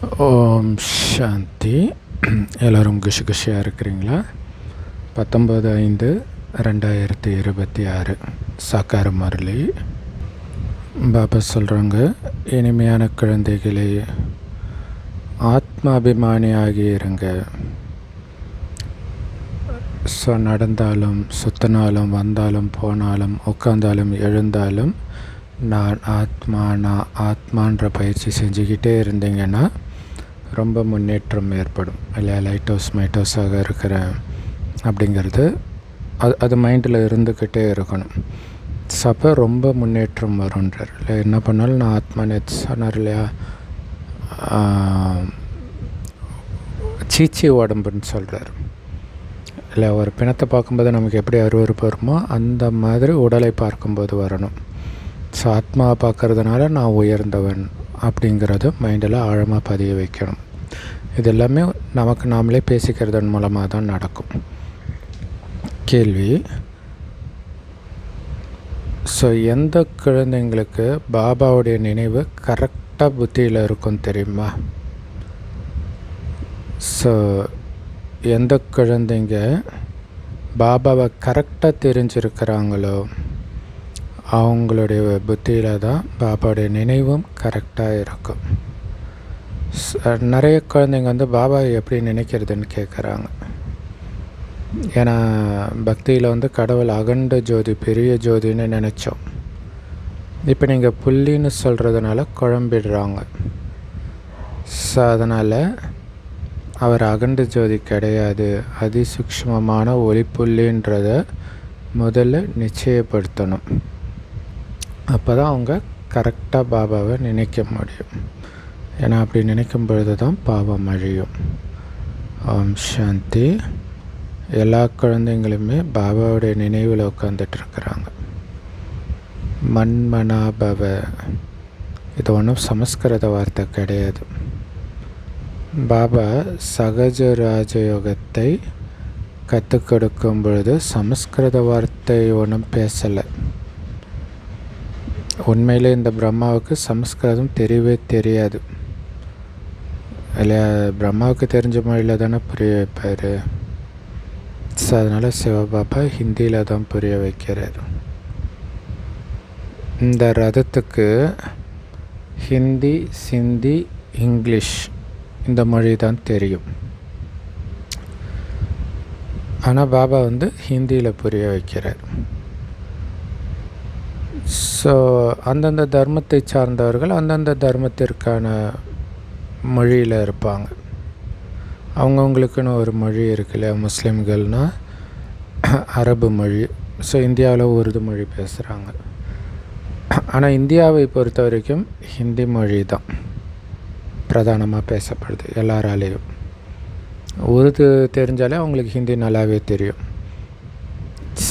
ஓம் சாந்தி. எல்லோரும் குஷி குஷியாக இருக்கிறீங்களா? 19/5/2026 சாக்கார முரளி. பாபா சொல்கிறாங்க, இனிமையான குழந்தைகளே, ஆத்மாபிமானியாகி இருங்க. ஸோ நடந்தாலும் சுற்றினாலும் வந்தாலும் போனாலும் உட்காந்தாலும் எழுந்தாலும் நான் ஆத்மான்ற பயிற்சி செஞ்சுக்கிட்டே இருந்தீங்கன்னா ரொம்ப முன்னேற்றம் ஏற்படும் இல்லையா? லைட் ஹவுஸாக இருக்கிறேன் அப்படிங்கிறது அது மைண்டில் இருந்துக்கிட்டே இருக்கணும். ஸோ அப்போ ரொம்ப முன்னேற்றம் வரும்ன்றார் இல்லை? என்ன பண்ணாலும் நான் ஆத்மானே சொன்னார் இல்லையா? சீச்சி உடம்புன்னு சொல்கிறார் இல்லை? ஒரு பிணத்தை பார்க்கும்போது நமக்கு எப்படி அருவருப்பு வருமோ அந்த மாதிரி உடலை பார்க்கும்போது வரணும். ஸோ ஆத்மாவை பார்க்கறதுனால நான் உயர்ந்தவன் அப்படிங்கிறது மைண்டில் ஆழமாக பதிய வைக்கணும். இது எல்லாமே நமக்கு நாமளே பேசிக்கிறதன் மூலமாக தான் நடக்கும். கேள்வி: ஸோ எந்த குழந்தைங்களுக்கு பாபாவுடைய நினைவு கரெக்டாக புத்தியில் இருக்கும் தெரியுமா? ஸோ எந்த குழந்தைங்க பாபாவை கரெக்டாக தெரிஞ்சிருக்கிறாங்களோ அவங்களுடைய புத்தியில் தான் பாபாவுடைய நினைவும் கரெக்டாக இருக்கும். நிறைய குழந்தைங்க வந்து பாபாவை எப்படி நினைக்கிறதுன்னு கேட்குறாங்க. ஏன்னா பக்தியில் வந்து கடவுள் அகண்ட ஜோதி, பெரிய ஜோதின்னு நினச்சோம். இப்போ நீங்கள் புள்ளின்னு சொல்கிறதுனால குழம்பிடுறாங்க. ஸோ அதனால் அவர் அகண்ட ஜோதி கிடையாது, அதிசூக்ஷ்மமான ஒளிப்புள்ளின்றத முதல்ல நிச்சயப்படுத்தணும். அப்போ தான் அவங்க கரெக்டாக பாபாவை நினைக்க முடியும். ஏன்னா அப்படி நினைக்கும் பொழுது தான் பாவம் அழியும். ஓம் சாந்தி. எல்லா குழந்தைங்களுமே பாபாவுடைய நினைவில் உட்காந்துட்ருக்குறாங்க. மன்மனாபவ, இது ஒன்றும் சமஸ்கிருத வார்த்தை கிடையாது. பாபா சகஜ ராஜயோகத்தை கற்றுக் கொடுக்கும் பொழுது சமஸ்கிருத வார்த்தை ஒன்றும் பேசலை. உண்மையிலே இந்த பிரம்மாவுக்கு சமஸ்கிருதம் தெரியவே தெரியாது இல்லையா? பிரம்மாவுக்கு தெரிஞ்ச மொழியில் தானே புரிய வைப்பார். ஸோ அதனால் சிவபாபா ஹிந்தியில் தான் புரிய வைக்கிறார். இந்த ரதத்துக்கு ஹிந்தி, சிந்தி, இங்கிலீஷ் இந்த மொழி தான் தெரியும். ஆனால் பாபா வந்து ஹிந்தியில் புரிய வைக்கிறார். ஸோ அந்தந்த தர்மத்தை சார்ந்தவர்கள் அந்தந்த தர்மத்திற்கான மொழியில் இருப்பாங்க. அவங்கவுங்களுக்குன்னு ஒரு மொழி இருக்கு இல்லையா? முஸ்லீம்கள்னால் அரபு மொழி. ஸோ இந்தியாவில் உருது மொழி பேசுகிறாங்க. ஆனால் இந்தியாவை பொறுத்த வரைக்கும் ஹிந்தி மொழி தான் பிரதானமாக பேசப்படுது எல்லாராலேயும். உருது தெரிஞ்சாலே அவங்களுக்கு ஹிந்தி நல்லாவே தெரியும்.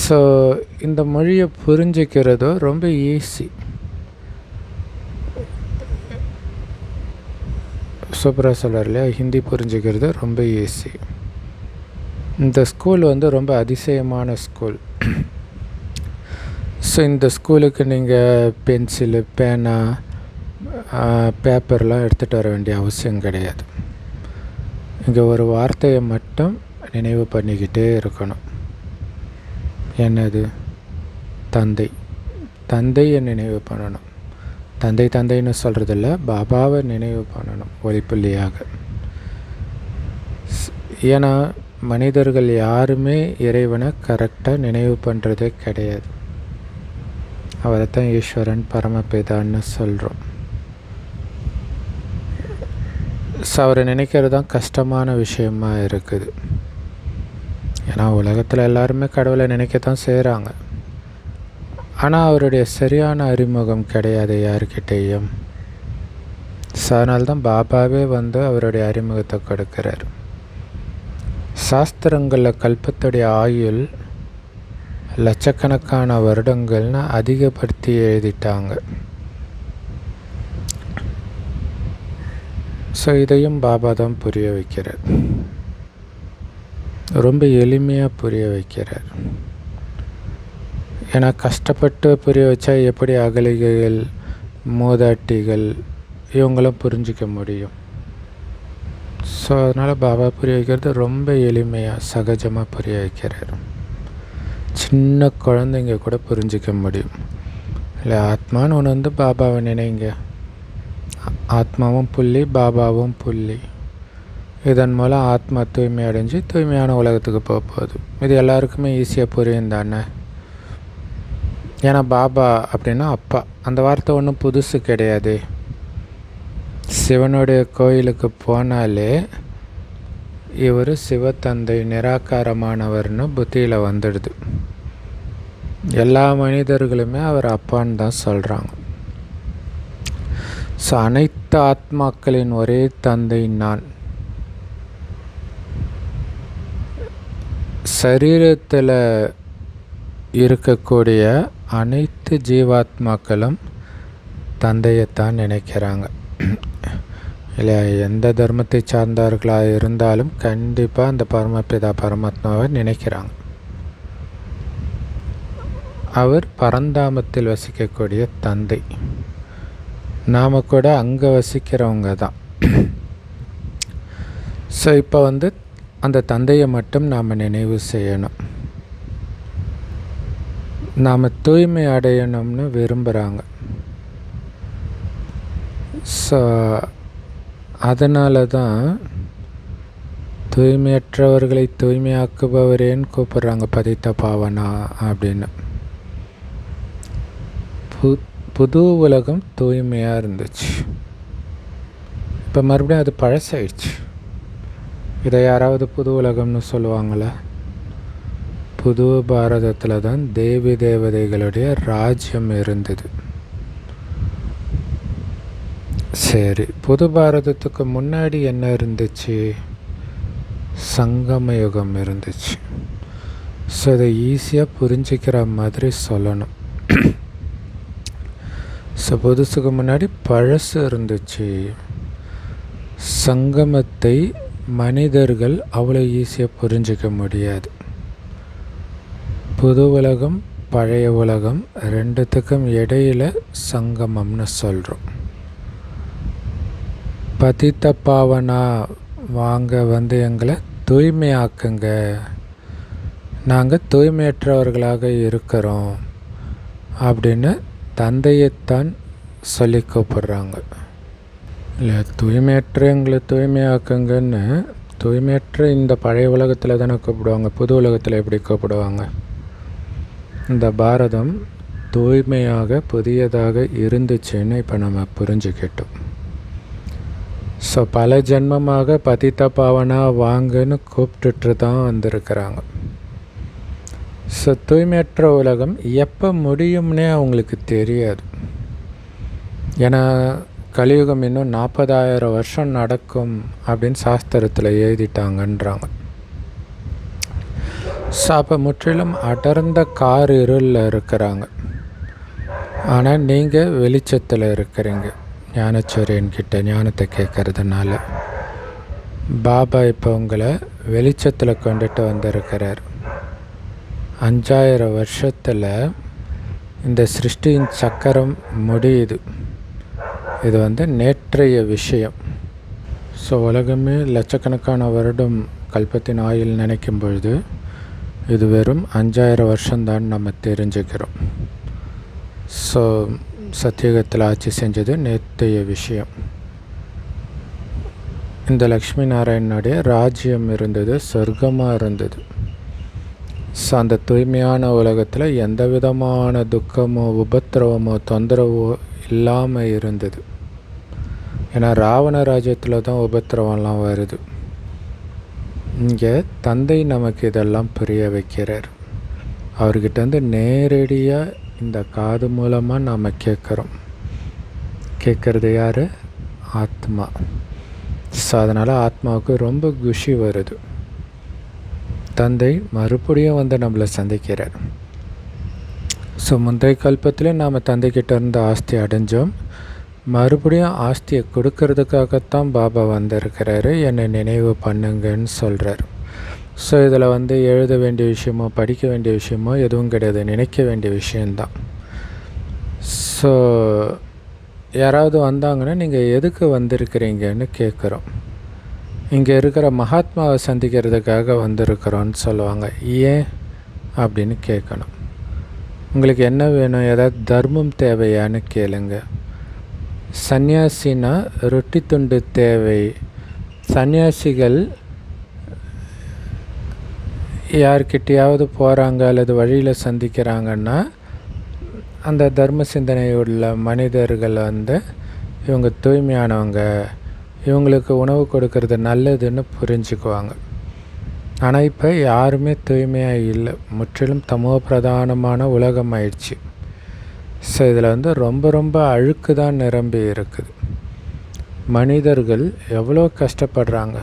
ஸோ இந்த மொழியை புரிஞ்சிக்கிறதோ ரொம்ப ஈஸி. சூப்பராக சொல்கிறார் இல்லையா? ஹிந்தி புரிஞ்சிக்கிறது ரொம்ப ஈஸி. இந்த ஸ்கூல் வந்து ரொம்ப அதிசயமான ஸ்கூல். ஸோ இந்த ஸ்கூலுக்கு நீங்கள் பென்சிலு, பேனா, பேப்பர்லாம் எடுத்துகிட்டு வர வேண்டிய அவசியம் கிடையாது. இங்கே ஒரு வார்த்தையை மட்டும் நினைவு பண்ணிக்கிட்டே இருக்கணும். என்னது? தந்தை. தந்தையை நினைவு பண்ணணும். தந்தைன்னு சொல்கிறதில்ல, பாபாவை நினைவு பண்ணணும் ஒளிப்புள்ளியாக. ஏன்னா மனிதர்கள் யாருமே இறைவனை கரெக்டாக நினைவு பண்ணுறதே கிடையாது. அவரை தான் ஈஸ்வரன் பரமபிதான்னு சொல்கிறோம். ஸோ அவரை நினைக்கிறது தான் கஷ்டமான விஷயமாக இருக்குது. ஏன்னா உலகத்தில் எல்லாருமே கடவுளை நினைக்கத்தான் செய்கிறாங்க. ஆனால் அவருடைய சரியான அறிமுகம் கிடையாது யார்கிட்டேயும். ஸோ அதனால்தான் பாபாவே வந்து அவருடைய அறிமுகத்தை கொடுக்கிறார். சாஸ்திரங்களில் கல்பத்துடைய ஆயுள் லட்சக்கணக்கான வருடங்கள்னு அதிகப்படுத்தி எழுதிட்டாங்க. ஸோ இதையும் பாபா தான் புரிய வைக்கிறார். ரொம்ப எளிமையாக புரிய வைக்கிறார். ஏன்னா கஷ்டப்பட்டு புரிய வச்சா எப்படி அகலிகைகள், மூதாட்டிகள் இவங்களும் புரிஞ்சிக்க முடியும்? ஸோ அதனால் பாபா புரிய வைக்கிறது ரொம்ப எளிமையாக சகஜமாக புரிய வைக்கிறார். சின்ன குழந்தைங்க கூட புரிஞ்சிக்க முடியும். இல்லை, ஆத்மான்னு ஒன்று வந்து பாபாவை நினைங்க. ஆத்மாவும் புள்ளி, பாபாவும் புள்ளி. இதன் மூலம் ஆத்மா தூய்மை அடைஞ்சு தூய்மையான உலகத்துக்கு போக போகுது. இது எல்லாருக்குமே ஈஸியாக புரியும் தானே. ஏன்னா பாபா அப்படின்னா அப்பா. அந்த வார்த்தை ஒன்றும் புதுசு கிடையாது. சிவனுடைய கோயிலுக்கு போனாலே இவர் சிவத்தந்தை நிராகாரமானவர்னு புத்தியில் வந்துடுது. எல்லா மனிதர்களுமே அவர் அப்பான்னு தான் சொல்கிறாங்க. ஸோ அனைத்து ஆத்மாக்களின் ஒரே தந்தை நான். சரீரத்தில் இருக்கக்கூடிய அனைத்து ஜீவாத்மாக்களும் தந்தையைத்தான் நினைக்கிறாங்க. இல்லை, எந்த தர்மத்தை சார்ந்தவர்களாக இருந்தாலும் கண்டிப்பாக அந்த பரமபிதா பரமாத்மாவை நினைக்கிறாங்க. அவர் பரந்தாமத்தில் வசிக்கக்கூடிய தந்தை. நாம் கூட அங்கே வசிக்கிறவங்க தான். ஸோ இப்போ வந்து அந்த தந்தையை மட்டும் நாம் நினைவு செய்யணும். நாம் தூய்மை அடையணும்னு விரும்புகிறாங்க. ஸோ அதனால தான் தூய்மையற்றவர்களை தூய்மையாக்குபவரேன்னு கூப்பிட்றாங்க பதித்த பாவனா அப்படின்னு. புது உலகம் தூய்மையாக இருந்துச்சு. இப்போ மறுபடியும் அது பழசாயிடுச்சு. இதை யாராவது புது உலகம்னு சொல்லுவாங்களா? புது பாரதத்தில் தான் தேவி தேவதைகளுடைய ராஜ்யம் இருந்தது. சரி, புது பாரதத்துக்கு முன்னாடி என்ன இருந்துச்சு? சங்கம யுகம் இருந்துச்சு. ஸோ இதை ஈஸியாக புரிஞ்சிக்கிற மாதிரி சொல்லணும். ஸோ புதுசுக்கு முன்னாடி பழசு இருந்துச்சு. சங்கமத்தை மனிதர்கள் அவ்வளோ ஈஸியாக புரிஞ்சிக்க முடியாது. புது உலகம் பழைய உலகம் ரெண்டுத்துக்கும் இடையில் சங்கமம்னு சொல்கிறோம். பதித்த பாவனா வாங்க வந்து எங்களை தூய்மையாக்குங்க, நாங்கள் தூய்மையற்றவர்களாக இருக்கிறோம் அப்படின்னு தந்தையைத்தான் சொல்லி கூப்பிட்றாங்க. இல்லை, தூய்மையற்ற எங்களை தூய்மையாக்குங்கன்னு தூய்மையற்ற இந்த பழைய உலகத்தில் தானே கூப்பிடுவாங்க. புது உலகத்தில் எப்படி கூப்பிடுவாங்க? இந்த பாரதம் தூய்மையாக புதியதாக இருந்துச்சுன்னு இப்போ நம்ம புரிஞ்சுக்கிட்டோம். ஸோ பல ஜென்மமாக பதித்த பாவனா வாங்கன்னு கூப்பிட்டுட்டு தான் வந்திருக்கிறாங்க. ஸோ தூய்மையற்ற உலகம் எப்போ முடியும்னே அவங்களுக்கு தெரியாது. ஏன்னா கலியுகம் இன்னும் 40,000 வருஷம் நடக்கும் அப்படின்னு சாஸ்திரத்தில் எழுதிட்டாங்கன்றாங்க. ஸோ அப்போ முற்றிலும் அடர்ந்த கார் இருளில் இருக்கிறாங்க. ஆனால் நீங்கள் வெளிச்சத்தில் இருக்கிறீங்க. ஞானச்சூரியன்கிட்ட ஞானத்தை கேட்கறதுனால பாபா இப்போ உங்களை வெளிச்சத்தில் கொண்டுட்டு வந்திருக்கிறார். 5000 வருஷத்தில் இந்த சிருஷ்டியின் சக்கரம் முடியுது. இது வந்து நேற்றைய விஷயம். ஸோ உலகமே லட்சக்கணக்கான வருடம் கல்பத்தின் ஆயுள் நினைக்கும் பொழுது இது வெறும் 5000 வருஷம்தான் நம்ம தெரிஞ்சுக்கிறோம். ஸோ சத்தியுகத்தில் ஆட்சி செஞ்சது நேற்றைய விஷயம். இந்த லக்ஷ்மி நாராயணனுடைய ராஜ்யம் இருந்தது, சொர்க்கமாக இருந்தது. ஸோ அந்த தூய்மையான உலகத்தில் எந்த விதமான துக்கமோ உபத்திரவமோ தொந்தரவோ இல்லாமல் இருந்தது. ஏன்னா ராவண ராஜ்யத்தில் தான் உபத்திரவம்லாம் வருது. இங்கே தந்தை நமக்கு இதெல்லாம் புரிய வைக்கிறார். அவர்கிட்ட வந்து நேரடியாக இந்த காது மூலமாக நாம் கேட்குறோம். கேட்குறது யார்? ஆத்மா. ஸோ அதனால் ஆத்மாவுக்கு ரொம்ப குஷி வருது. தந்தை மறுபடியும் வந்து நம்மளை சந்திக்கிறார். ஸோ முந்தைய கல்பத்தில் நாம் தந்தைக்கிட்ட இருந்து ஆஸ்தி அடைஞ்சோம். மறுபடியும் ஆஸ்தியை கொடுக்கறதுக்காகத்தான் பாபா வந்திருக்கிறாரு. என்னை நினைவு பண்ணுங்கன்னு சொல்கிறார். ஸோ இதில் வந்து எழுத வேண்டிய விஷயமோ படிக்க வேண்டிய விஷயமோ எதுவும் கிடையாது, நினைக்க வேண்டிய விஷயந்தான். ஸோ யாராவது வந்தாங்கன்னா நீங்கள் எதுக்கு வந்திருக்கிறீங்கன்னு கேட்குறோம். இங்கே இருக்கிற மகாத்மாவை சந்திக்கிறதுக்காக வந்திருக்கிறோன்னு சொல்லுவாங்க. ஏன் அப்படின்னு கேட்கணும். உங்களுக்கு என்ன வேணும், ஏதாவது தர்மம் தேவையான்னு கேளுங்க. சன்னியாசினா ரொட்டி துண்டு தேவை. சன்னியாசிகள் யார்கிட்டையாவது போகிறாங்க அல்லது வழியில் சந்திக்கிறாங்கன்னா அந்த தர்ம சிந்தனை உள்ள மனிதர்கள் இவங்க தூய்மையானவங்க, இவங்களுக்கு உணவு கொடுக்கறது நல்லதுன்னு புரிஞ்சுக்குவாங்க. ஆனால் இப்போ யாருமே தூய்மையாக இல்லை, முற்றிலும் தமோ பிரதானமான உலகம் ஆயிடுச்சு. ஸோ இதில் ரொம்ப ரொம்ப அழுக்கு தான் நிரம்பி இருக்குது. மனிதர்கள் எவ்வளோ கஷ்டப்படுறாங்க.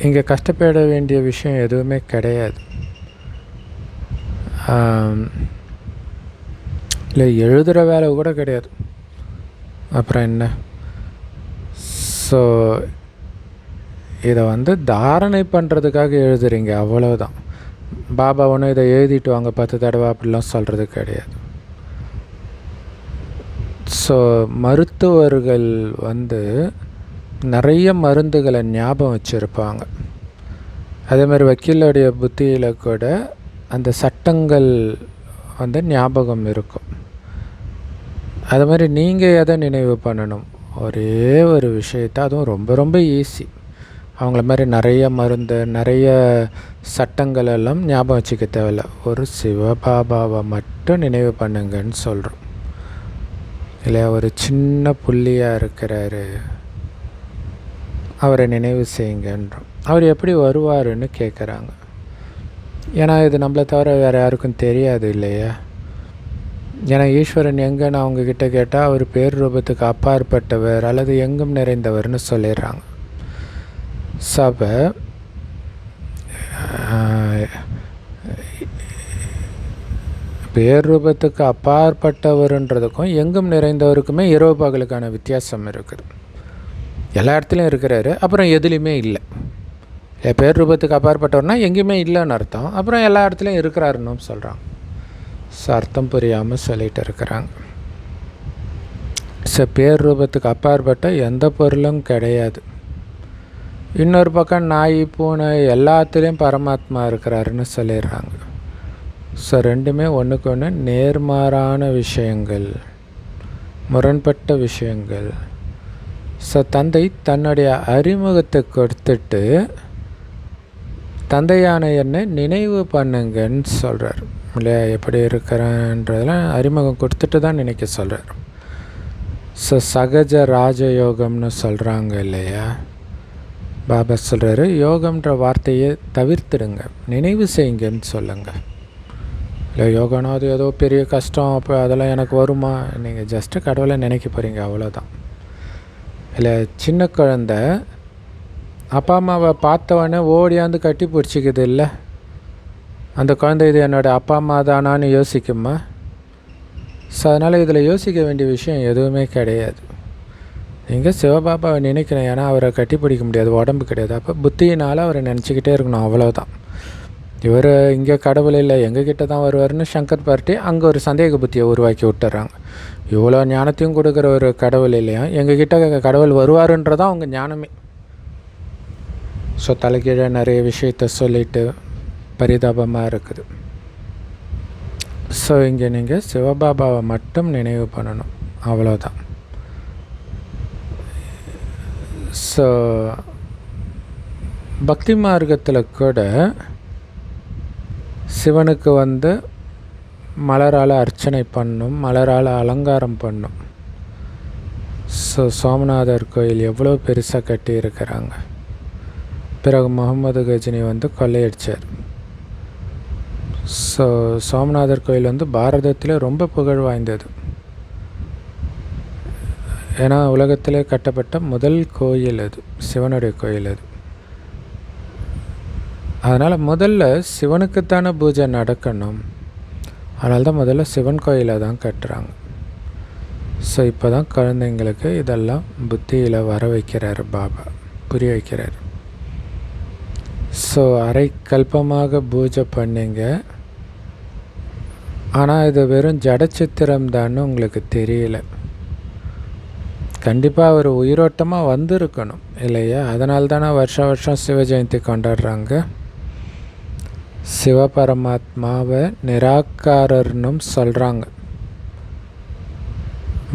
இங்கே கஷ்டப்பட வேண்டிய விஷயம் எதுவுமே கிடையாது. இல்லை எழுதுகிற வேலை கூட கிடையாது, அப்புறம் என்ன? ஸோ இதை தாரணை பண்ணுறதுக்காக எழுதுறீங்க, அவ்வளோதான். பாபா ஒன்று இதை எழுதிட்டு வாங்க 10 தடவை அப்படிலாம் சொல்கிறது கிடையாது. ஸோ மருத்துவர்கள் நிறைய மருந்துகளை ஞாபகம் வச்சுருப்பாங்க. அதே மாதிரி வக்கீலுடைய புத்தியில் கூட அந்த சட்டங்கள் ஞாபகம் இருக்கும். அது மாதிரி நீங்கள் எதை நினைவு பண்ணணும்? ஒரே ஒரு விஷயத்தை, அதுவும் ரொம்ப ரொம்ப ஈஸி. அவங்கள மாதிரி நிறைய மருந்து நிறைய சட்டங்கள் எல்லாம் ஞாபகம் வச்சுக்க தேவையில்ல. ஒரு சிவபாபாவை மட்டும் நினைவு பண்ணுங்கன்னு சொல்கிறோம் இல்லையா? ஒரு சின்ன புள்ளியாக இருக்கிறாரு, அவரை நினைவு செய்யுங்கன்றோம். அவர் எப்படி வருவாருன்னு கேட்குறாங்க. ஏன்னா இது நம்மளை தவிர வேறு யாருக்கும் தெரியாது இல்லையா? ஏன்னா ஈஸ்வரன் எங்கன்னு அவங்கக்கிட்ட கேட்டால் அவர் பேர் ரூபத்துக்கு அப்பாற்பட்டவர் அல்லது எங்கும் நிறைந்தவர்னு சொல்லிடுறாங்க. சபை பேர் ரூபத்துக்கு அப்பாற்பட்டவர்ன்றதுக்கும் எங்கும் நிறைந்தவருக்குமே இரவு பகலுக்கான வித்தியாசம் இருக்குது. எல்லா இடத்துலையும் இருக்கிறாரு, அப்புறம் எதுலேயுமே இல்லை. பேர் ரூபத்துக்கு அப்பாற்பட்டவர்னா எங்கேயுமே இல்லைன்னு அர்த்தம், அப்புறம் எல்லா இடத்துலையும் இருக்கிறாருன்னு சொல்கிறாங்க. ஸோ அர்த்தம் புரியாமல் சொல்லிகிட்டு இருக்கிறாங்க. ஸோ பேர் ரூபத்துக்கு அப்பாற்பட்ட எந்த பொருளும் கிடையாது. இன்னொரு பக்கம் நாய் பூனை எல்லாத்துலேயும் பரமாத்மா இருக்கிறாருன்னு சொல்லிடுறாங்க. ஸோ ரெண்டுமே ஒன்றுக்கு ஒன்று நேர்மாறான விஷயங்கள், முரண்பட்ட விஷயங்கள். ஸோ தந்தை தன்னுடைய அறிமுகத்தை கொடுத்துட்டு தந்தையான என்னை நினைவு பண்ணுங்கன்னு சொல்கிறார் இல்லையா? எப்படி இருக்கிறேன்றதெல்லாம் அறிமுகம் கொடுத்துட்டு தான் நினைக்க சொல்கிறார். ஸோ சகஜ ராஜயோகம்னு சொல்கிறாங்க இல்லையா? பாபா சொல்கிறாரு, யோகம்ன்ற வார்த்தையை தவிர்த்துடுங்க, நினைவு செய்யுங்கன்னு சொல்லுங்கள். இல்லை யோகம்னா அது ஏதோ பெரிய கஷ்டம், அப்போ அதெல்லாம் எனக்கு வருமா? நீங்கள் ஜஸ்ட்டு கடவுளை நினைக்க போகிறீங்க, அவ்வளோதான். இல்லை சின்ன குழந்தை அப்பா அம்மாவை பார்த்தவொடனே ஓடியாந்து கட்டி பிடிச்சிக்குது இல்லை? அந்த குழந்தை இது என்னோடய அப்பா அம்மா தானான்னு யோசிக்குமா? ஸோ அதனால் இதில் யோசிக்க வேண்டிய விஷயம் எதுவுமே கிடையாது. நீங்கள் சிவபாபாவை நினைக்கணும், ஏன்னா அவரை கட்டி பிடிக்க முடியாது, உடம்பு கிடையாது. அப்போ புத்தியினால் அவரை நினச்சிக்கிட்டே இருக்கணும், அவ்வளோதான். இவர் இங்கே கடவுள் இல்லை, எங்ககிட்ட தான் வருவார்னு சங்கர் பார்ட்டி அங்கே ஒரு சந்தேக புத்தியை உருவாக்கி விட்டுறாங்க. இவ்வளோ ஞானத்தையும் கொடுக்குற ஒரு கடவுள் இல்லையா, எங்ககிட்ட கடவுள் வருவாருன்றதான் அவங்க ஞானமே. ஸோ தலைகீழே நிறைய விஷயத்த சொல்லிட்டு பரிதாபமாக இருக்குது. ஸோ இங்கே நீங்கள் சிவபாபாவை மட்டும் நினைவு பண்ணணும், அவ்வளோதான். ஸோ பக்தி மார்க்கத்தில் கூட சிவனுக்கு மலரால் அர்ச்சனை பண்ணும், மலரால் அலங்காரம் பண்ணும். ஸோ சோமநாதர் கோயில் எவ்வளோ பெருசாக கட்டி இருக்கிறாங்க. பிறகு முகமது கஜினி கொள்ளையடித்தார். ஸோ சோமநாதர் கோயில் பாரதத்தில் ரொம்ப புகழ் வாய்ந்தது. ஏன்னா உலகத்திலே கட்டப்பட்ட முதல் கோயில் அது, சிவனுடைய கோயில் அது. அதனால் முதல்ல சிவனுக்குத்தானே பூஜை நடக்கணும், அதனால தான் முதல்ல சிவன் கோயிலை தான் கட்டுறாங்க. ஸோ இப்போ தான் குழந்தைங்களுக்கு இதெல்லாம் புத்தியில் வர வைக்கிறார் பாபா, புரிய வைக்கிறார். ஸோ அரை கல்பமாக பூஜை பண்ணிங்க, ஆனால் இது வெறும் ஜடச்சித்திரம் தான்னு உங்களுக்கு தெரியல. கண்டிப்பாக அவர் உயிரோட்டமாக வந்திருக்கணும் இல்லையா? அதனால தானே வருஷம் சிவ ஜெயந்தி கொண்டாடுறாங்க. சிவபரமாத்மாவை நிராகாரர்னும் சொல்கிறாங்க.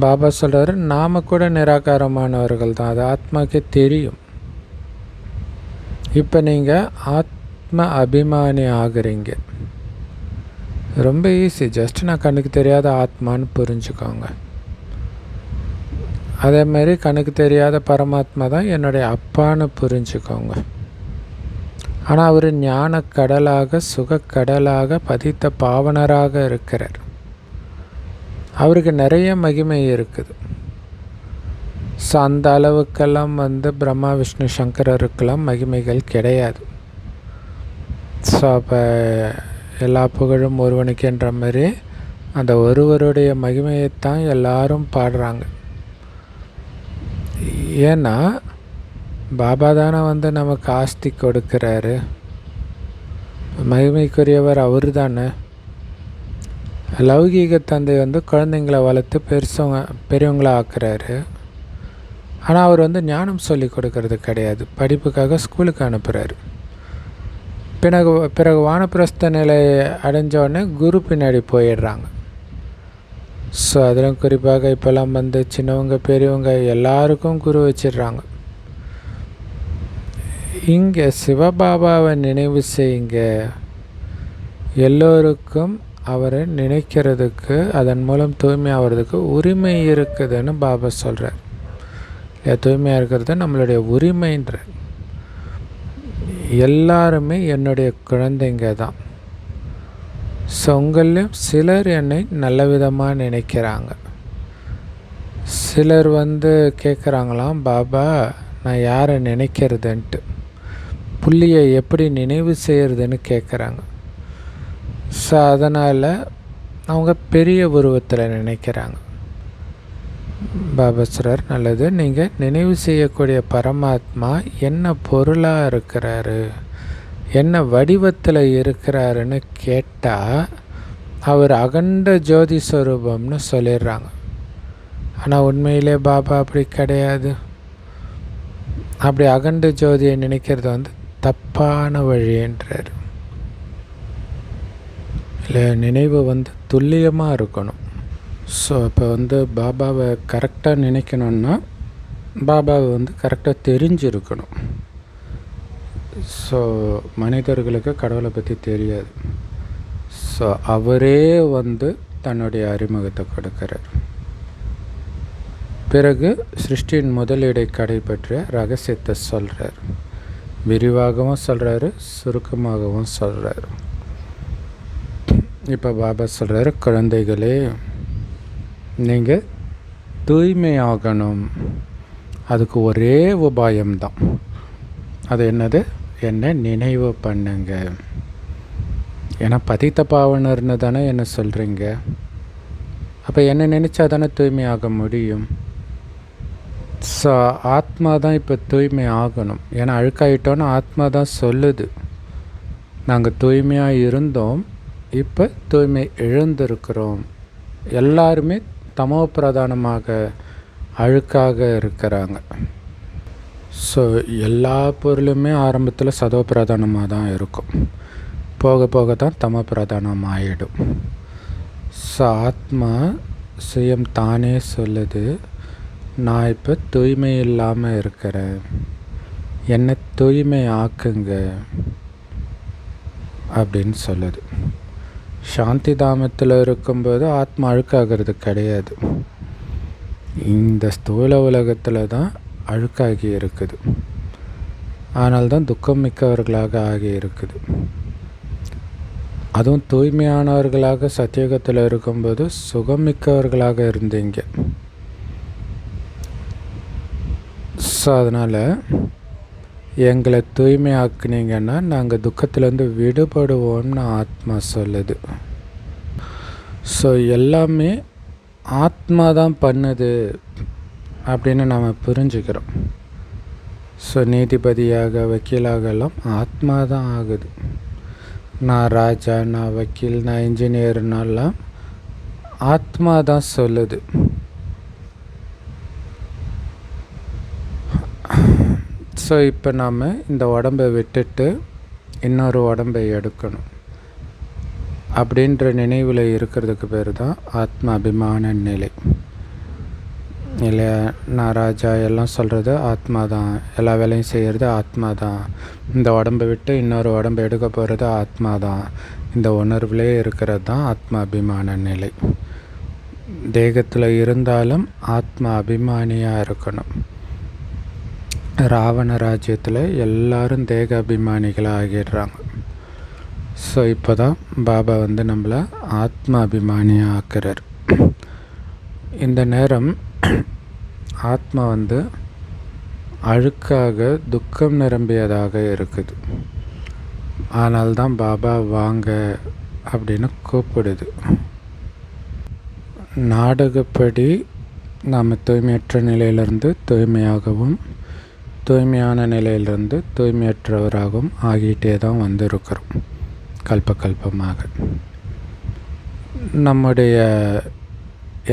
பாபா சொல்கிறாரு, நாம் கூட நிராகாரமானவர்கள் தான், அது ஆத்மாக்கே தெரியும். இப்போ நீங்கள் ஆத்ம அபிமானி ஆகுறீங்க. ரொம்ப ஈஸி, ஜஸ்ட் நான் கண்ணுக்கு தெரியாத ஆத்மான்னு புரிஞ்சுக்கோங்க. அதேமாரி கண்ணுக்கு தெரியாத பரமாத்மா தான் என்னுடைய அப்பான்னு புரிஞ்சுக்கோங்க. ஆனால் அவர் ஞான கடலாக சுகக்கடலாக பதித்த பாவனராக இருக்கிறார். அவருக்கு நிறைய மகிமை இருக்குது. ஸோ அந்த அளவுக்கெல்லாம் பிரம்மா விஷ்ணு சங்கரருக்கெல்லாம் மகிமைகள் கிடையாது. ஸோ அப்போ எல்லா புகழும் ஒருவனுக்குன்ற மாதிரி அந்த ஒருவருடைய மகிமையைத்தான் எல்லாரும் பாடுறாங்க. ஏன்னா பாபா தானே நமக்கு ஆஸ்தி கொடுக்குறாரு. மகிமைக்குரியவர் அவர் தானே. லௌகீக தந்தை குழந்தைங்களை வளர்த்து பெரியவங்கள ஆக்குறாரு. ஆனால் அவர் ஞானம் சொல்லி கொடுக்கறது கிடையாது. படிப்புக்காக ஸ்கூலுக்கு அனுப்புகிறாரு. பிறகு வானப்பிரஸ்த நிலை அடைஞ்சோடனே குரு பின்னாடி போயிடுறாங்க. ஸோ அதிலும் குறிப்பாக இப்போல்லாம் சின்னவங்க பெரியவங்க எல்லாருக்கும் குரு வச்சிடுறாங்க. இங்கே சிவபாபாவை நினைவு செய்யுங்க. எல்லோருக்கும் அவரை நினைக்கிறதுக்கு, அதன் மூலம் தூய்மை ஆகிறதுக்கு உரிமை இருக்குதுன்னு பாபா சொல்கிறார். தூய்மையாக இருக்கிறது நம்மளுடைய உரிமைன்ற. எல்லாருமே என்னுடைய குழந்தைங்க தான். ஸோ உங்களையும் சிலர் என்னை நல்ல விதமாக நினைக்கிறாங்க. சிலர் கேட்குறாங்களாம், பாபா நான் யாரை நினைக்கிறதுன்ட்டு, புள்ளியை எப்படி நினைவு செய்கிறதுன்னு கேட்குறாங்க. ஸோ அதனால் அவங்க பெரிய உருவத்தில் நினைக்கிறாங்க. பாபா சொல்றார், நல்லது, நீங்கள் நினைவு செய்யக்கூடிய பரமாத்மா என்ன பொருளாக இருக்கிறாரு, என்ன வடிவத்தில் இருக்கிறாருன்னு கேட்டால் அவர் அகண்ட ஜோதி ஸ்வரூபம்னு சொல்லிடுறாங்க. ஆனால் உண்மையிலே பாபா அப்படி கிடையாது. அப்படி அகண்ட ஜோதியை நினைக்கிறது தப்பான வழின்றார். இல்லை, நினைவு துல்லியமாக இருக்கணும். ஸோ இப்போ பாபாவை கரெக்டாக நினைக்கணுன்னா பாபாவை கரெக்டாக தெரிஞ்சிருக்கணும். ஸோ மனிதர்களுக்கு கடவுளை பற்றி தெரியாது. ஸோ அவரே தன்னுடைய அறிமுகத்தை கொடுக்கிறார். பிறகு சிருஷ்டியின் முதலீடை கடைபற்றிய ரகசியத்தை சொல்கிறார். விரிவாகவும் சொல்கிறாரு, சுருக்கமாகவும் சொல்கிறார். இப்போ பாபா சொல்கிறாரு, குழந்தைகளே, நீங்கள் தூய்மையாகணும். அதுக்கு ஒரே உபாயம்தான். அது என்னது? என்ன நினைவு பண்ணுங்க. ஏன்னா பதித்த பாவனர்னு தானே என்ன சொல்கிறீங்க. அப்போ என்ன நினச்சா தானே தூய்மையாக முடியும். ஸோ ஆத்மா தான் இப்போ தூய்மை ஆகணும். ஏன்னா அழுக்காயிட்டோன்னு ஆத்மா தான் சொல்லுது, நாங்கள் தூய்மையாக இருந்தோம், இப்போ தூய்மை இழந்திருக்கிறோம். எல்லாருமே தமோ பிரதானமாக அழுக்காக இருக்கிறாங்க. ஸோ எல்லா பொருளுமே ஆரம்பத்தில் சதோ பிரதானமாக தான் இருக்கும், போக போக தான் தமோ பிரதானம் ஆகிடும். ஸோ ஆத்மா சுயம் தானே சொல்லுது, நான் இப்போ தூய்மை இல்லாமல் இருக்கிறேன், என்னை தூய்மை ஆக்குங்க அப்படின்னு சொல்லுது. சாந்தி தாமத்தில் இருக்கும்போது ஆத்மா அழுக்காகிறது கிடையாது. இந்த ஸ்தூல உலகத்தில் தான் அழுக்காகி இருக்குது. ஆனால் தான் துக்கம் மிக்கவர்களாக ஆகி இருக்குது. அதுவும் தூய்மையானவர்களாக சத்தியுகத்தில் இருக்கும்போது சுகம் மிக்கவர்களாக இருந்தீங்க. ஸோ அதனால் எங்களை தூய்மையாக்குனீங்கன்னா நாங்கள் துக்கத்துலேருந்து விடுபடுவோம்னு ஆத்மா சொல்லுது. ஸோ எல்லாமே ஆத்மா தான் பண்ணுது அப்படின்னு நாம் புரிஞ்சுக்கிறோம். ஸோ நீதிபதியாக வக்கீலாகலாம் ஆத்மா தான் ஆகுது. நான் ராஜா, நான் வக்கீல், நான் இன்ஜினியர்னாலாம் ஆத்மா தான் சொல்லுது. ஸோ இப்போ நாம் இந்த உடம்பை விட்டுட்டு இன்னொரு உடம்பை எடுக்கணும் அப்படின்ற நினைவில் இருக்கிறதுக்கு பேர் தான் ஆத்ம அபிமான நிலை. இல்லையா? நான் ராஜா எல்லாம் சொல்கிறது ஆத்மா தான், எல்லா வேலையும் செய்கிறது ஆத்மா தான், இந்த உடம்பை விட்டு இன்னொரு உடம்பை எடுக்க போகிறது ஆத்மா தான், இந்த உணர்விலே இருக்கிறது தான் ஆத்ம அபிமான நிலை. தேகத்தில் இருந்தாலும் ஆத்ம அபிமானியாக இருக்கணும். ராவண ராஜ்யத்தில் எல்லாரும் தேக அபிமானிகளாக ஆகிடுறாங்க. ஸோ இப்போ தான் பாபா நம்மளை ஆத்ம அபிமானியாக ஆக்குறார். இந்த நேரம் ஆத்மா அழுக்காக துக்கம் நிரம்பியதாக இருக்குது. ஆனால் தான் பாபா வாங்க அப்படின்னு கூப்பிடுது. நாடகப்படி நாம் தூய்மையற்ற நிலையிலிருந்து தூய்மையாகவும் தூய்மையான நிலையிலிருந்து தூய்மையற்றவராகவும் ஆகிட்டே தான் வந்திருக்கிறோம் கல்பமாக. நம்முடைய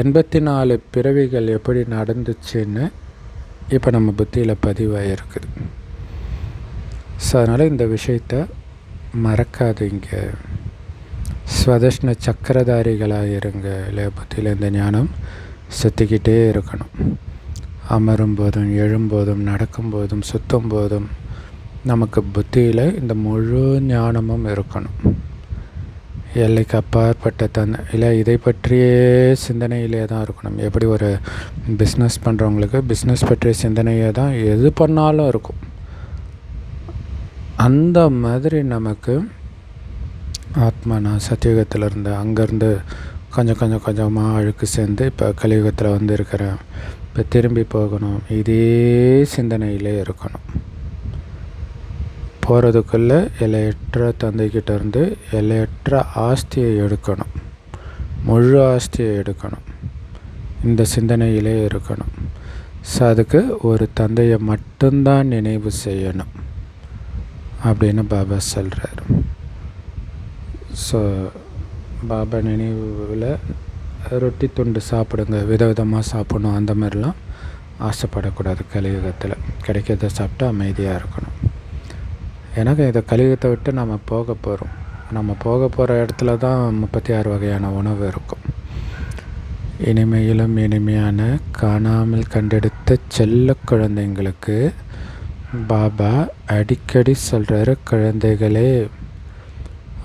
84 பிறவிகள் எப்படி நடந்துச்சுன்னு இப்போ நம்ம புத்தியில் பதிவாகிருக்குது. ஸோ அதனால் இந்த விஷயத்தை மறக்காதீங்க. ஸ்வதஷ்ண சக்கரதாரிகளாக இருங்க. இல்லையா? புத்தியில் இந்த ஞானம் சுற்றிக்கிட்டே இருக்கணும். அமரும் போதும், எழும்போதும், நடக்கும்போதும், சுற்றும் போதும் நமக்கு புத்தியில் இந்த முழு ஞானமும் இருக்கணும். எல்லைக்கு அப்பாற்பட்ட இல்லை இதை பற்றியே சிந்தனையிலே தான் இருக்கணும். எப்படி ஒரு பிஸ்னஸ் பண்ணுறவங்களுக்கு பிஸ்னஸ் பற்றிய சிந்தனையே தான் எது பண்ணாலும் இருக்கும். அந்த மாதிரி நமக்கு ஆத்மா நான் சத்தியுகத்தில் இருந்து அங்கேருந்து கொஞ்சமாக அழுக்கு சேர்ந்து இப்போ கலியுகத்தில் இருக்கிறேன், இப்போ திரும்பி போகணும், இதே சிந்தனையிலே இருக்கணும். போகிறதுக்குள்ளே எல்லையற்ற தந்தைக்கிட்ட இருந்து எல்லையற்ற ஆஸ்தியை எடுக்கணும், முழு ஆஸ்தியை எடுக்கணும். இந்த சிந்தனையிலே இருக்கணும். ஸோ அதுக்கு ஒரு தந்தையை மட்டும்தான் நினைவு செய்யணும் அப்படின்னு பாபா சொல்கிறார். ஸோ பாபா நினைவில் ரொட்டி துண்டு சாப்பிடுங்க, விதவிதமாக சாப்பிடணும், அந்த மாதிரிலாம் ஆசைப்படக்கூடாது. கலியுகத்தில் கிடைக்கிறத சாப்பிட்டு அமைதியாக இருக்கணும். எனக்கு இந்த கலியுகத்தை விட்டு நம்ம போக போகிறோம். நம்ம போக போகிற இடத்துல தான் 36 வகையான உணவு இருக்கும். இனிமையிலும் இனிமையான காணாமல் கண்டெடுத்த செல்ல குழந்தைங்களுக்கு பாபா அடிக்கடி சொல்கிறாரு, குழந்தைகளே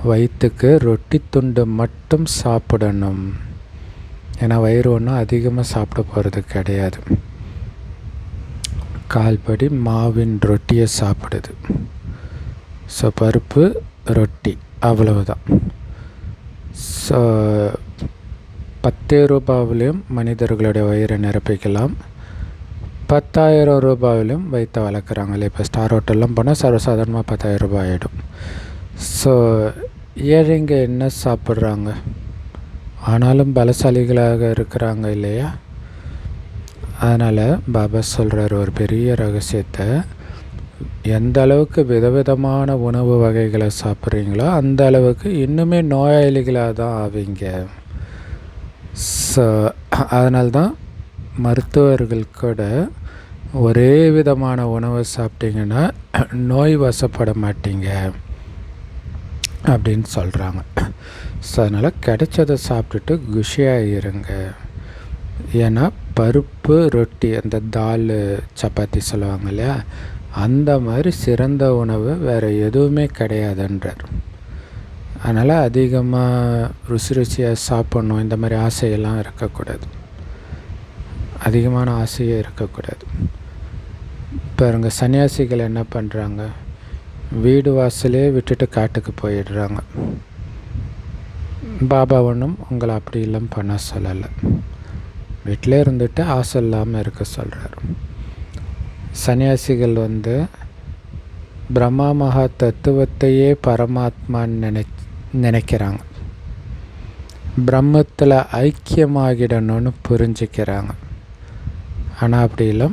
வயிற்றுக்கு ரொட்டி துண்டு மட்டும் சாப்பிடணும். ஏன்னா வயிறு ஒன்றும் அதிகமாக சாப்பிட போகிறது கிடையாது. கால்படி மாவின் ரொட்டியை சாப்பிடுது. ஸோ பருப்பு ரொட்டி அவ்வளவுதான். ஸோ 10 ரூபாவிலையும் மனிதர்களுடைய வயிறை நிரப்பிக்கலாம். 10,000 ரூபாவிலையும் வயிற்றை வளர்க்குறாங்களே. இப்போ ஸ்டார் ஹோட்டல்லாம் போனால் சர்வசாதாரணமாக 10,000 ரூபாய் ஆகிடும். ஸோ ஏழைங்க என்ன சாப்பிட்றாங்க, ஆனாலும் பலசாலிகளாக இருக்கிறாங்க இல்லையா? அதனால் பாபா சொல்கிறார் ஒரு பெரிய ரகசியத்தை, எந்த அளவுக்கு விதவிதமான உணவு வகைகளை சாப்பிட்றீங்களோ அந்த அளவுக்கு இன்னுமே நோயாளிகளாக தான் ஆவீங்க. ஸோ அதனால்தான் மருத்துவர்கள் கூட ஒரே விதமான உணவை சாப்பிட்டீங்கன்னா நோய் வசப்பட மாட்டீங்க அப்படின்னு சொல்கிறாங்க. ஸோ அதனால் கிடைச்சதை சாப்பிட்டுட்டு குஷியாக இருங்க. ஏன்னா பருப்பு ரொட்டி, அந்த தால் சப்பாத்தி சொல்லுவாங்க இல்லையா, அந்த மாதிரி சிறந்த உணவு வேறு எதுவுமே கிடையாதுன்றார். அதனால் அதிகமாக ருசியாக சாப்பிட்ணும் இந்த மாதிரி ஆசையெல்லாம் இருக்கக்கூடாது. அதிகமான ஆசையே இருக்கக்கூடாது. பாருங்க, சன்னியாசிகள் என்ன பண்ணுறாங்க, வீடு வாசலே விட்டுட்டு காட்டுக்கு போயிடுறாங்க. பாபா ஒன்றும் உங்களை அப்படி இல்லாமல் பண்ண சொல்லலை, வீட்டிலே இருந்துட்டு ஆசை இல்லாமல் இருக்க சொல்கிறார். சன்னியாசிகள் பிரம்மா மகா தத்துவத்தையே பரமாத்மான்னு நினைக்கிறாங்க, பிரம்மத்தில் ஐக்கியமாகிடணும்னு புரிஞ்சுக்கிறாங்க. ஆனால் அப்படி இல்லை,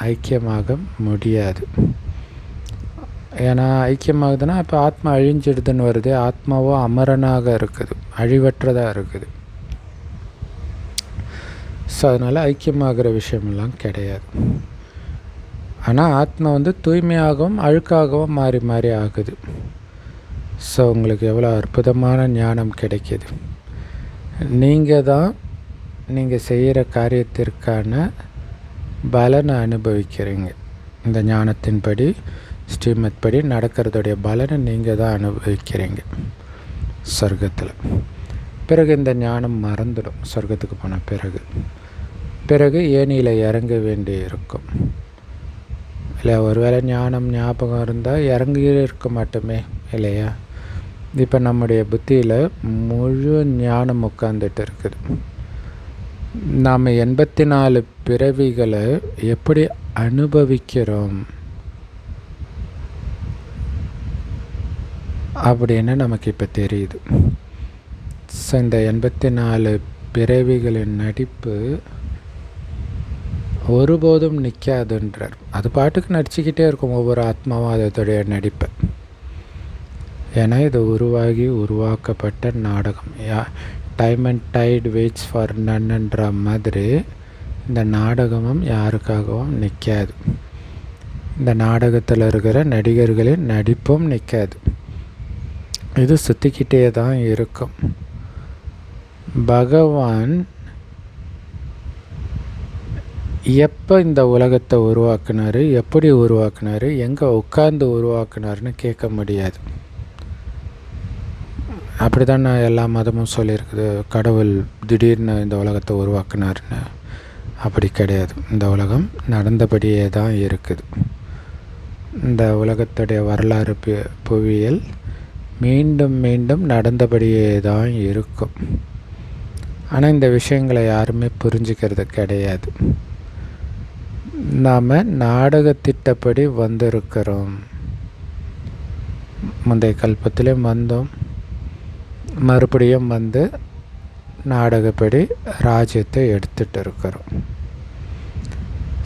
ஐக்கியமாக முடியாது. ஏன்னா ஐக்கியமாகுதுன்னா இப்போ ஆத்மா அழிஞ்சிடுதுன்னு வருது. ஆத்மாவோ அமரனாக இருக்குது, அழிவற்றதாக இருக்குது. ஸோ அதனால் ஐக்கியமாகிற விஷயமெல்லாம் கிடையாது. ஆனால் ஆத்மா தூய்மையாகவும் அழுக்காகவும் மாறி மாறி ஆகுது. ஸோ உங்களுக்கு எவ்வளோ அற்புதமான ஞானம் கிடைக்கிது. நீங்கள் தான் நீங்கள் செய்கிற காரியத்திற்கான பலனை அனுபவிக்கிறீங்க. இந்த ஞானத்தின்படி ஸ்ரீமத் படி நடக்கிறதுடைய பலனை நீங்கள் தான் அனுபவிக்கிறீங்க சொர்க்கத்தில். பிறகு இந்த ஞானம் மறந்துடும். சொர்க்கத்துக்கு போன பிறகு ஏணியில் இறங்க வேண்டி இருக்கும். இல்லை ஒருவேளை ஞாபகம் இருந்தால் இறங்கி இருக்க மாட்டோமே இல்லையா? இப்போ நம்முடைய புத்தியில் முழு ஞானம் உட்காந்துட்டு இருக்குது. நாம் 84 பிறவிகளை எப்படி அனுபவிக்கிறோம் அப்படின்னு நமக்கு இப்போ தெரியுது. ஸோ இந்த 84 பிறவிகளின் நடிப்பு ஒருபோதும் நிற்காதுன்றார். அது பாட்டுக்கு நடிச்சுக்கிட்டே இருக்கும் ஒவ்வொரு ஆத்மாவும் அதோடைய நடிப்பை. ஏன்னா இது உருவாக்கப்பட்ட நாடகம். Time and tide waits for நன்ன்ற மாதிரி இந்த நாடகமும் யாருக்காகவும் நிற்காது. இந்த நாடகத்தில் இருக்கிற நடிகர்களின் நடிப்பும் நிற்காது. இது சுற்றிக்கிட்டே தான் இருக்கும். பகவான் எப்போ இந்த உலகத்தை உருவாக்குனார், எப்படி உருவாக்குனார், எங்கே உட்கார்ந்து உருவாக்குனார்னு கேட்க முடியாது. அப்படி தான் நான் எல்லா மதமும் சொல்லியிருக்குது. கடவுள் திடீர்னு இந்த உலகத்தை உருவாக்குனார்னு. அப்படி கிடையாது. இந்த உலகம் நடந்தபடியே தான் இருக்குது. இந்த உலகத்துடைய வரலாறு புவியியல் மீண்டும் மீண்டும் நடந்தபடியே தான் இருக்கும். ஆனால் இந்த விஷயங்களை யாருமே புரிஞ்சுக்கிறது கிடையாது. நாம் நாடகத்திட்டப்படி வந்திருக்கிறோம். முந்தைய கல்பத்திலையும் வந்தோம், மறுபடியும் நாடகப்படி ராஜ்யத்தை எடுத்துகிட்டு இருக்கிறோம்.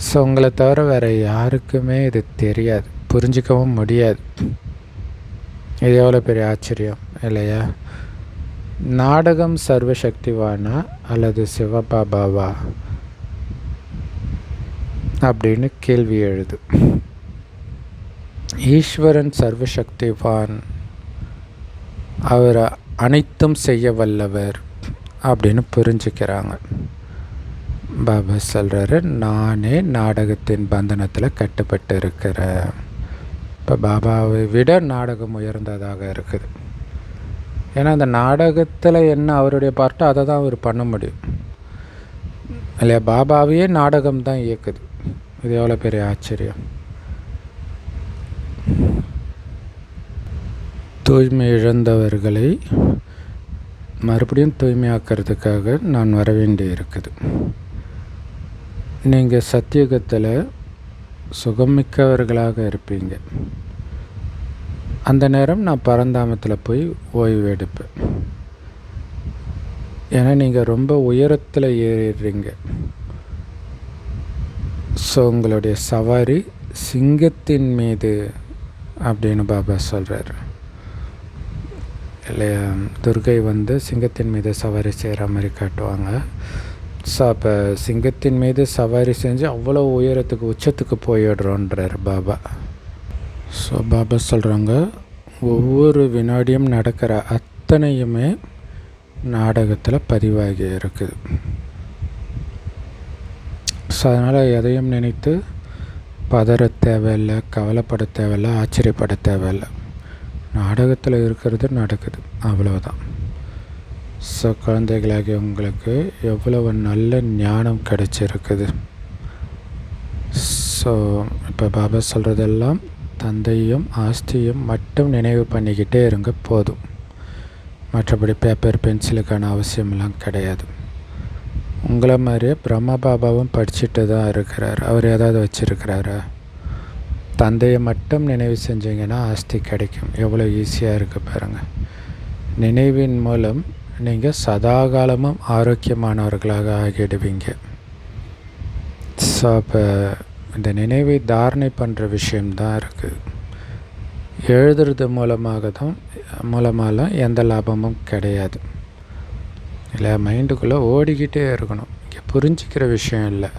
ஸோ உங்களை தவிர வேறு யாருக்குமே இது தெரியாது, புரிஞ்சிக்கவும் முடியாது. இது எவ்வளோ பெரிய ஆச்சரியம் இல்லையா? நாடகம் சர்வசக்திவானா அல்லது சிவபாபாவா அப்படின்னு கேள்வி எழுது. ஈஸ்வரன் சர்வசக்திவான், அவர் அனைத்தும் செய்ய வல்லவர் அப்படின்னு புரிஞ்சுக்கிறாங்க. பாபா சொல்கிறாரு, நானே நாடகத்தின் பந்தனத்தில் கட்டுப்பட்டு இருக்கிறேன். இப்போ பாபாவை விட நாடகம் உயர்ந்ததாக இருக்குது. ஏன்னா அந்த நாடகத்தில் என்ன அவருடைய பார்ட்டோ அதை தான் அவர் பண்ண முடியும் இல்லையா? பாபாவையே நாடகம் தான் இயக்குது. இது எவ்வளோ பெரிய ஆச்சரியம். தூய்மை இழந்தவர்களை மறுபடியும் தூய்மையாக்கிறதுக்காக நான் வர வேண்டி இருக்குது. நீங்கள் சத்தியுகத்தில் சுகமிக்கவர்களாக இருப்பீங்க. அந்த நேரம் நான் பரந்தாமத்தில் போய் ஓய்வு எடுப்பேன். ஏன்னா நீங்கள் ரொம்ப உயரத்தில் ஏறிடுறீங்க. ஸோ உங்களுடைய சவாரி சிங்கத்தின் மீது அப்படின்னு பாபா சொல்கிறார் இல்லையா? துர்கை சிங்கத்தின் மீது சவாரி செய்கிற மாதிரி காட்டுவாங்க. ஸோ அப்போ சிங்கத்தின் மீது சவாரி செஞ்சு அவ்வளோ உயரத்துக்கு உச்சத்துக்கு போயிடுறோன்றார் பாபா. ஸோ பாபா சொல்கிறாங்க, ஒவ்வொரு வினாடியும் நடக்கிற அத்தனையுமே நாடகத்தில் பதிவாகி இருக்குது. ஸோ அதனால் எதையும் நினைத்து பதற தேவையில்லை, கவலைப்பட தேவையில்லை, ஆச்சரியப்பட தேவையில்லை. நாடகத்தில் இருக்கிறது நடக்குது, அவ்வளோதான். ஸோ குழந்தைகளாகிய உங்களுக்கு எவ்வளவு நல்ல ஞானம் கிடைச்சிருக்குது. ஸோ இப்போ பாபா சொல்கிறதெல்லாம் தந்தையும் ஆஸ்தியும் மட்டும் நினைவு பண்ணிக்கிட்டே இருங்க போதும். மற்றபடி பேப்பர் பென்சிலுக்கான அவசியமெல்லாம் கிடையாது. உங்களை மாதிரியே பிரம்மா பாபாவும் படிச்சுட்டு தான் இருக்கிறார். அவர் ஏதாவது வச்சுருக்கிறாரா? தந்தையை மட்டும் நினைவு செஞ்சீங்கன்னா ஆஸ்தி கிடைக்கும். எவ்வளோ ஈஸியாக இருக்குது பாருங்கள். நினைவின் மூலம் நீங்கள் சதாகாலமும் ஆரோக்கியமானவர்களாக ஆகிடுவீங்க. ஸோ அப்போ இந்த நினைவை தாரணை பண்ணுற விஷயம்தான் இருக்குது. எழுதுறது மூலமாலாம் எந்த லாபமும் கிடையாது இல்லை. மைண்டுக்குள்ளே ஓடிக்கிட்டே இருக்கணும். இங்கே புரிஞ்சிக்கிற விஷயம் இல்லை,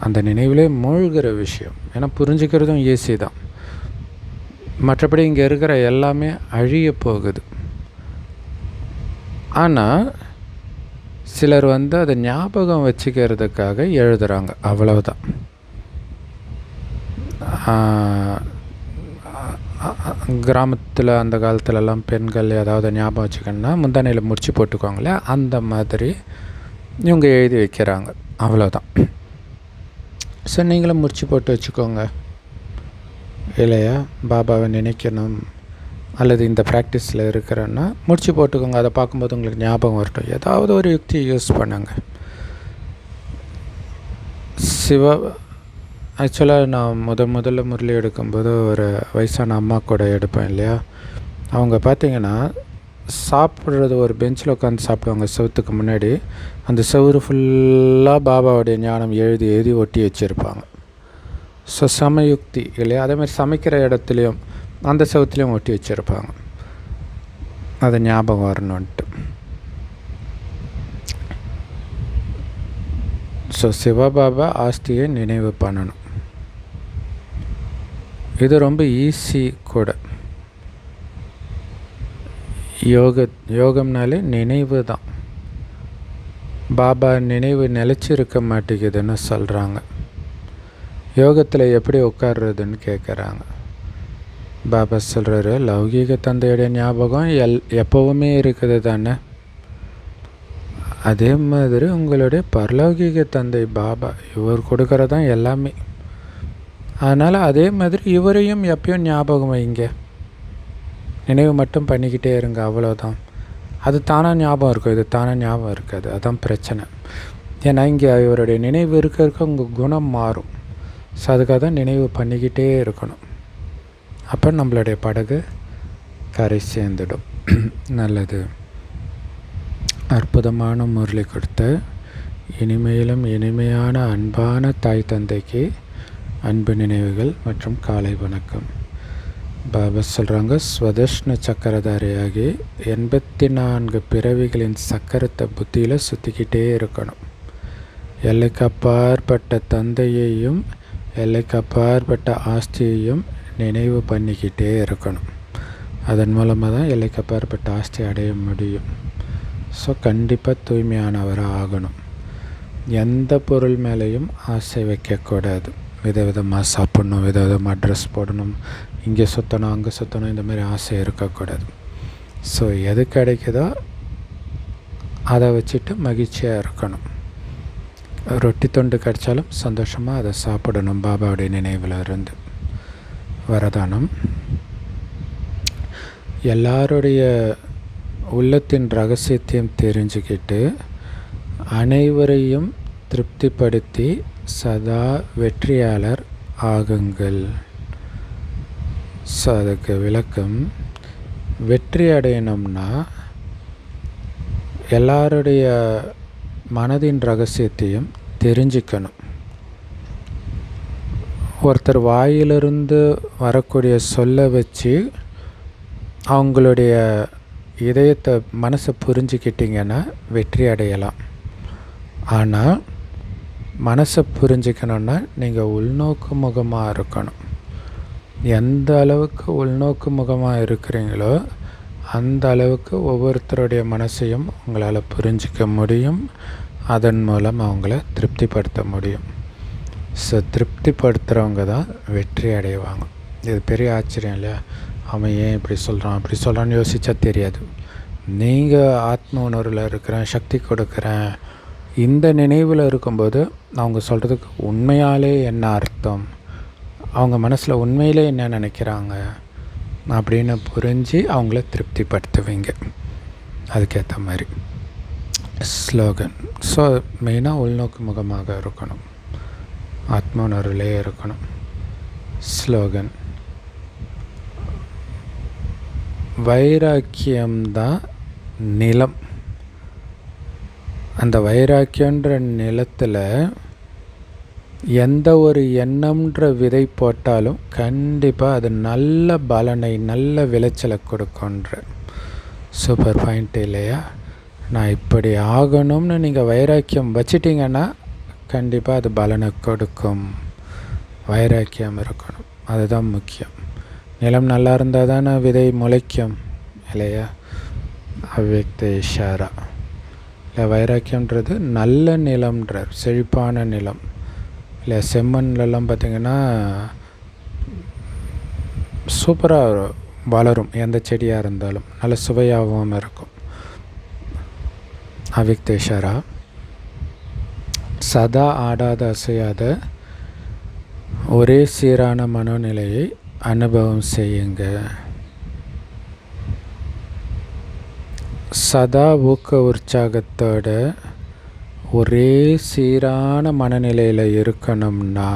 அந்த நினைவிலே மூழ்கிற விஷயம். ஏன்னா புரிஞ்சுக்கிறதும் ஈஸி தான். மற்றபடி இங்கே இருக்கிற எல்லாமே அழிய போகுது. ஆனால் சிலர் அதை ஞாபகம் வச்சுக்கிறதுக்காக எழுதுகிறாங்க, அவ்வளவுதான். கிராமத்தில் அந்த காலத்துலலாம் பெண்கள் ஏதாவது ஞாபகம் வச்சுக்கணுன்னா முந்தானையில் முடிச்சு போட்டுக்குவாங்களே, அந்த மாதிரி இவங்க எழுதி வைக்கிறாங்க, அவ்வளோதான். ஸோ நீங்களும் முடிச்சு போட்டு வச்சுக்கோங்க இல்லையா? பாபாவை நினைக்கணும் அல்லது இந்த ப்ராக்டிஸில் இருக்கிறேன்னா முடிச்சு போட்டுக்கோங்க. அதை பார்க்கும்போது உங்களுக்கு ஞாபகம் வரட்டும். ஏதாவது ஒரு யுக்தியை யூஸ் பண்ணுங்க. ஆக்சுவலாக நான் முதல்ல முரளி எடுக்கும்போது ஒரு வயசான அம்மா கூட எடுப்பேன் இல்லையா? அவங்க பார்த்திங்கன்னா சாப்பிட்றது ஒரு பெஞ்சில் உட்காந்து சாப்பிடுவாங்க செவத்துக்கு முன்னாடி. அந்த செவுறு ஃபுல்லாக பாபாவுடைய ஞானம் எழுதி ஒட்டி வச்சுருப்பாங்க. ஸோ சமயுக்தி இல்லையா? அதேமாதிரி சமைக்கிற இடத்துலையும் அந்த செவத்துலேயும் ஒட்டி வச்சுருப்பாங்க, அதை ஞாபகம் வரணுன்ட்டு. ஸோ சிவபாபா ஆஸ்தியை நினைவு பண்ணணும். இது ரொம்ப ஈஸி கூட. யோகம்னாலே நினைவு தான். பாபா நினைவு நிலச்சிருக்க மாட்டேங்குதுன்னு சொல்கிறாங்க. யோகத்தில் எப்படி உட்கார்றதுன்னு கேட்குறாங்க. பாபா சொல்கிறாரு, லௌகீக தந்தையுடைய ஞாபகம் எப்போவுமே இருக்குது தானே. அதே மாதிரி உங்களுடைய பரலௌகீக தந்தை பாபா, இவர் கொடுக்கறதான் எல்லாமே. அதனால் அதே மாதிரி இவரையும் எப்பயும் ஞாபகம் வைங்க. நினைவு மட்டும் பண்ணிக்கிட்டே இருங்க, அவ்வளோதான். அது தானாக ஞாபகம் இருக்கும், இது தானாக ஞாபகம் இருக்காது. அதுதான் பிரச்சனை. ஏன்னா இங்கே இவருடைய நினைவு இருக்க உங்கள் குணம் மாறும். ஸோ அதுக்காக தான் நினைவு பண்ணிக்கிட்டே இருக்கணும். அப்போ நம்மளுடைய படகு கரை சேர்ந்துடும். நல்லது. அற்புதமான முரளி கொடுத்த இனிமையிலும் இனிமையான அன்பான தாய் தந்தைக்கு அன்பு நினைவுகள் மற்றும் காலை வணக்கம். பாபா சொல்கிறாங்க, ஸ்வதர்ஷ்ண சக்கரதாரியாகி 84 பிறவிகளின் சக்கரத்தை புத்தியில் சுற்றிக்கிட்டே இருக்கணும். எல்லைக்கு அப்பாற்பட்ட தந்தையையும் எல்லைக்கு அப்பாற்பட்ட ஆஸ்தியையும் நினைவு பண்ணிக்கிட்டே இருக்கணும். அதன் மூலமாக தான் எல்லைக்கு அப்பாற்பட்ட ஆஸ்தி அடைய முடியும். ஸோ கண்டிப்பாக தூய்மையானவராக ஆகணும். எந்த பொருள் மேலேயும் ஆசை வைக்கக்கூடாது. விதவிதமாக சாப்பிட்ணும், விதவிதமாக ட்ரெஸ் போடணும், இங்கே சுற்றணும் அங்கே சுற்றணும், இந்த மாதிரி ஆசை இருக்கக்கூடாது. ஸோ எது கிடைக்குதோ அதை வச்சுட்டு மகிழ்ச்சியாக இருக்கணும். ரொட்டி தொண்டு கிடைச்சாலும் சந்தோஷமாக அதை சாப்பிடணும். பாபாவுடைய நினைவில் இருந்து வரதானம். எல்லாருடைய உள்ளத்தின் ரகசியத்தையும் தெரிஞ்சுக்கிட்டு அனைவரையும் திருப்திப்படுத்தி சதா வெற்றியாளர் ஆகுங்கள். ஸோ அதுக்கு விளக்கம், வெற்றி அடையணும்னா எல்லாருடைய மனதின் ரகசியத்தையும் தெரிஞ்சுக்கணும். ஒருத்தர் வாயிலிருந்து வரக்கூடிய சொல்ல வச்சு அவங்களுடைய இதயத்தை மனசை புரிஞ்சுக்கிட்டிங்கன்னா வெற்றி அடையலாம். ஆனால் மனசை புரிஞ்சுக்கணுன்னா நீங்கள் உள்நோக்கு முகமாக இருக்கணும். எந்த அளவுக்கு உள்நோக்கு முகமாக இருக்கிறீங்களோ அந்த அளவுக்கு ஒவ்வொருத்தருடைய மனசையும் உங்களால் புரிஞ்சிக்க முடியும். அதன் மூலம் அவங்கள திருப்திப்படுத்த முடியும். ஸோ திருப்திப்படுத்துகிறவங்க தான் வெற்றி அடைவாங்க. இது பெரிய ஆச்சரியம் இல்லையா? அவன் ஏன் இப்படி சொல்கிறான் அப்படி சொல்கிறான்னு யோசித்தா தெரியாது. நீங்கள் ஆத்ம உணர்வில் இருக்கிறேன், சக்தி கொடுக்குறேன், இந்த நினைவில் இருக்கும்போது அவங்க சொல்கிறதுக்கு உண்மையாலே என்ன அர்த்தம், அவங்க மனசில் உண்மையிலே என்ன நினைக்கிறாங்க அப்படின்னு புரிஞ்சு அவங்கள திருப்திப்படுத்துவீங்க. அதுக்கேற்ற மாதிரி ஸ்லோகன். ஸோ மெயினாக உள்நோக்கு முகமாக இருக்கணும், ஆத்ம உணர்விலே இருக்கணும். ஸ்லோகன், வைராக்கியம்தான் நிலம். அந்த வைராக்கியன்ற நிலத்தில் எந்த ஒரு எண்ணம்ன்ற விதை போட்டாலும் கண்டிப்பாக அது நல்ல பலனை நல்ல விளைச்சலை கொடுக்குன்ற சூப்பர் பாயிண்ட் இல்லையா? நான் இப்படி ஆகணும்னு நீங்கள் வைராக்கியம் வச்சிட்டிங்கன்னா கண்டிப்பாக அது பலனை கொடுக்கும். வைராக்கியம் இருக்கணும், அதுதான் முக்கியம். நிலம் நல்லா இருந்தால் தானே விதை முளைக்கும் இல்லையா? அவ்யக்த இஷாரா இல்லை, வைராக்கியன்றது நல்ல நிலம்ன்றார், செழிப்பான நிலம் இல்லை. செம்மண்லெல்லாம் பார்த்திங்கன்னா சூப்பராக வளரும், எந்த செடியாக இருந்தாலும் நல்ல சுவையாகவும் இருக்கும். அவ்யக்த இஷாரா. சதா ஆடாத அசையாத ஒரே சீரான மனநிலையை அனுபவம் செய்யுங்க. சதா ஊக்க உற்சாகத்தோட ஒரே சீரான மனநிலையில் இருக்கணும்னா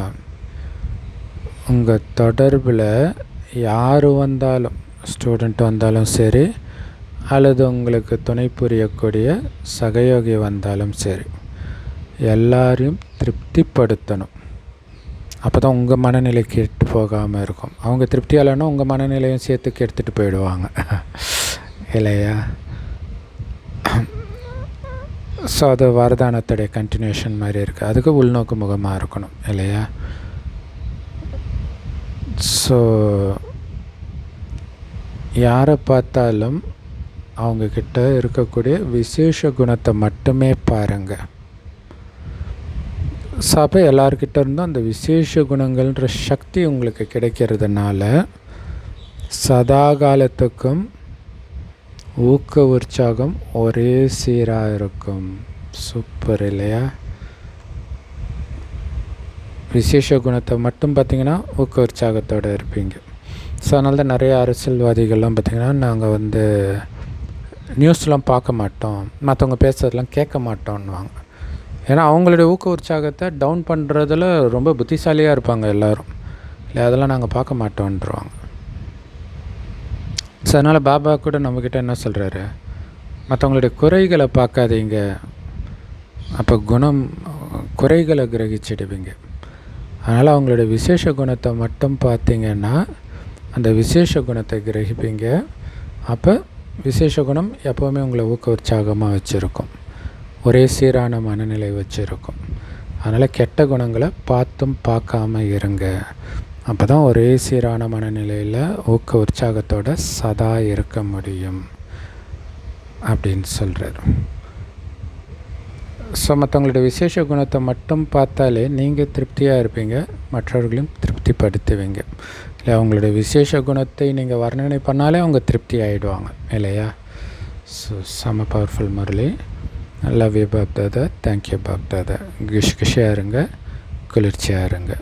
உங்கள் தொடர்பில் யார் வந்தாலும், ஸ்டூடெண்ட் வந்தாலும் சரி, அல்லது உங்களுக்கு துணை புரியக்கூடிய சகயோகி வந்தாலும் சரி, எல்லாரையும் திருப்திப்படுத்தணும். அப்போ தான் உங்கள் மனநிலை கெட்டு போகாமல் இருக்கும். அவங்க திருப்தியாக இல்லைன்னா உங்கள் மனநிலையும் சேர்த்து கெடுத்துட்டு போயிடுவாங்க இல்லையா? ஸோ அது வரதானத்துடைய கண்டினியூஷன் மாதிரி இருக்குது. அதுக்கு உள்நோக்கு முகமாக இருக்கணும் இல்லையா? ஸோ யாரை பார்த்தாலும் அவங்கக்கிட்ட இருக்கக்கூடிய விசேஷ குணத்தை மட்டுமே பாருங்கள். ஸோ அப்போ எல்லார்கிட்ட இருந்தும் அந்த விசேஷ குணங்கள்ன்ற சக்தி உங்களுக்கு கிடைக்கிறதுனால சதா காலத்துக்கும் ஊக்க உற்சாகம் ஒரே சீராக இருக்கும். சூப்பர் இல்லையா? விசேஷ குணத்தை மட்டும் பார்த்திங்கன்னா ஊக்க உற்சாகத்தோடு இருப்பீங்க. ஸோ அதனால தான் நிறைய அரசியல்வாதிகள்லாம் பார்த்திங்கன்னா நாங்கள் நியூஸ்லாம் பார்க்க மாட்டோம், மற்றவங்க பேசுறதெல்லாம் கேட்க மாட்டோன்னுவாங்க. ஏன்னா அவங்களுடைய ஊக்க உற்சாகத்தை டவுன் பண்ணுறதுல ரொம்ப புத்திசாலியாக இருப்பாங்க எல்லோரும். இல்லை, அதெல்லாம் நாங்கள் பார்க்க மாட்டோன்றாங்க. ஸோ அதனால் பாபா கூட நம்மக்கிட்ட என்ன சொல்கிறாரு, மற்றவங்களுடைய குறைகளை பார்க்காதீங்க, அப்போ குறைகளை கிரகிச்சிடுவீங்க. அதனால் அவங்களுடைய விசேஷ குணத்தை மட்டும் பார்த்திங்கன்னா அந்த விசேஷ குணத்தை கிரகிப்பீங்க. அப்போ விசேஷ குணம் எப்போவுமே உங்களை ஊக்க உற்சாகமாக வச்சுருக்கும், ஒரே சீரான மனநிலை வச்சுருக்கும். அதனால் கெட்ட குணங்களை பார்த்தும் பார்க்காம இருங்க. அப்போ தான் ஒரே சீரான மனநிலையில் ஊக்க உற்சாகத்தோடு சதா இருக்க முடியும் அப்படின்னு சொல்கிறார். ஸோ மற்றவங்களுடைய விசேஷ குணத்தை மட்டும் பார்த்தாலே நீங்கள் திருப்தியாக இருப்பீங்க, மற்றவர்களையும் திருப்திப்படுத்துவீங்க. இல்லை, அவங்களுடைய விசேஷ குணத்தை நீங்கள் வர்ணனை பண்ணாலே அவங்க திருப்தி ஆகிடுவாங்க இல்லையா? ஸோ செம powerful Murali. Love you Bap Dada. Thank you Bap Dada. குஷியாக இருங்க, குளிர்ச்சியாக இருங்க.